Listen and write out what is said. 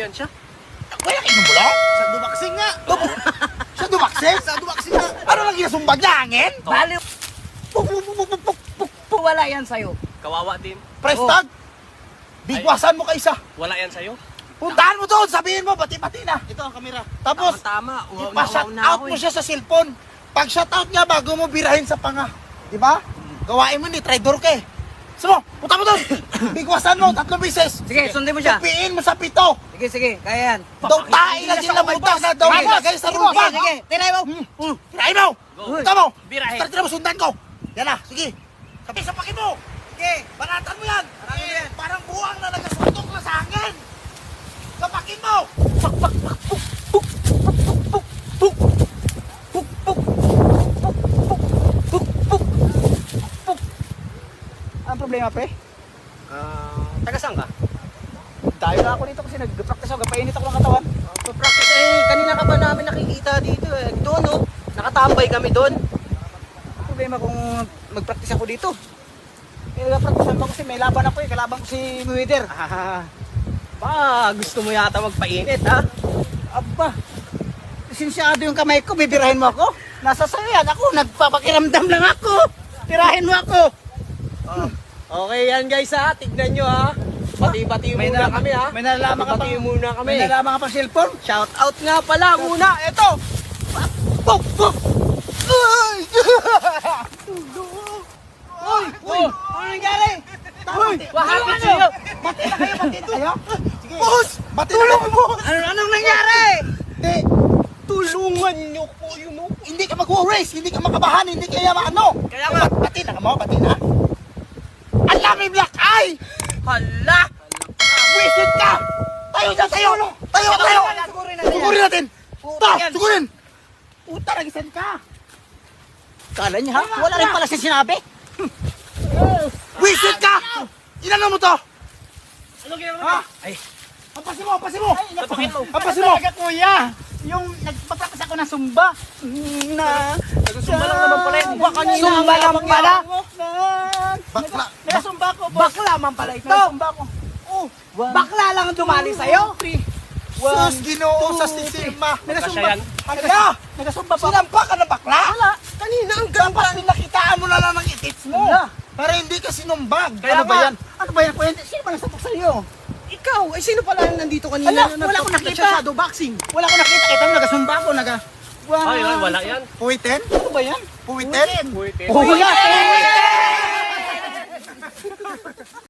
yan siya. Kaya kayo bulong? Sa dumaksing nga. Sa dumaksing? Sa dumaksing nga. Ano lang ginasumbag niya hangin? Baliw. Wala yan sa'yo. Kawawa din. Prestag? Bigwasan mo ka isa. Wala yan sa'yo. Puntahan mo doon, sabihin mo, bati-bati na. Ito ang kamera. Tapos, Tama. ipa-shout out mo siya sa cellphone. Pag shout out niya, bago mo birahin sa panga. Diba? Gawain mo ni traitor ka eh. Sumo, punta mo doon. Bigwasan mo, 3 beses. Sige, sundin mo siya. Tupiin mo sa 7. Sige, kaya yan. Daw tayo na din na butas na daw ilagay sa rupa. Sige, tinay mo. Tirahin mo. Punta mo. Birahin. Tara mo, sundan ko. Yan na, sige. Sapakin mo. Sige, banatan mo yan. Parang buwang na nagasuntok na sa hangin. Sapakin mo. Pak, pak, pak, puk, puk, puk, puk, puk, puk, puk, puk, puk, puk. Ang problema, pre? Taga saan ka? Tayo na ako dito kasi nag-practice ako. Painit ako ng katawan. Practice kanina ka pa namin nakikita dito eh. Doon oh. Nakatambay kami doon. Ang problema kung mag-practice ako dito. Nag-practice ako kasi may laban ako eh. Kalaban ko si Mayweather. Ba, gusto mo yata magpainit ha? Aba, sinsyado yung kamay ko, bibirahin mo ako? Nasa sayo yan, ako, nagpapakiramdam lang ako. Tirahin mo ako. Okay yan guys ha, tignan nyo ha. Bati-bati muna kami ha. May nalalaman ka Bati pang, muna kami. may nalalaman ka pang cellphone? Shout out nga pala muna. Ito! Puk, puk! Ay! Uy! Uy! Ano nangyari? Uy! What happened to you? Bati na kayo, bati na kayo? Sige. Boss! Bati na kayo, boss! Anong nangyari? Hindi, Tulungan nyo po yun oh. hindi ka mag-race, hindi ka makabahan, hindi kaya maano. Kaya nga. Bati na ka mo, bati na. Ang dami black eye! Hala! Wisit ka! Tayo dyan, tayo! Tayo, tayo! Sugurin natin! Ta! Sugurin! Puta, nagisan ka! Kala niya ha? Wala rin pala siya sinabi! Wisit ka! Inano mo to? Ano ginawa Ha? Ay, Pampasin mo, pampasin mo! Pampasin mo. Pampasin mo! Kuya! Yung nagpaprakas ako ng sumba na... Sumba lang naman pala yun. Sumba kanina. Sumba lang pala? Bakla. Nagasumba ko. Bakla man pala ito. Nagasumba ko. Oh, Bakla lang ang dumali sa'yo? sus, ginoo sa sistema. Kasya yan. Hala! Nagasumba pa. Sinampa ka na bakla? Wala. Kanina ang Dapat pinakitaan mo na lang ng itits mo. Para hindi ka sinumbag. Kaya Ano ba nga. yan? Ano ba yan? Kuya? Sino ba nasatok sa'yo? Ikaw, ay sino pala yung nandito kanina? Ala, wala akong nakita. Shadow boxing. Wala ko nakita. Kita mo, nagasumba ko. Ay, wala yan. Puwiten? Ano ba yan? Puwiten? Puwitin. Puwiten!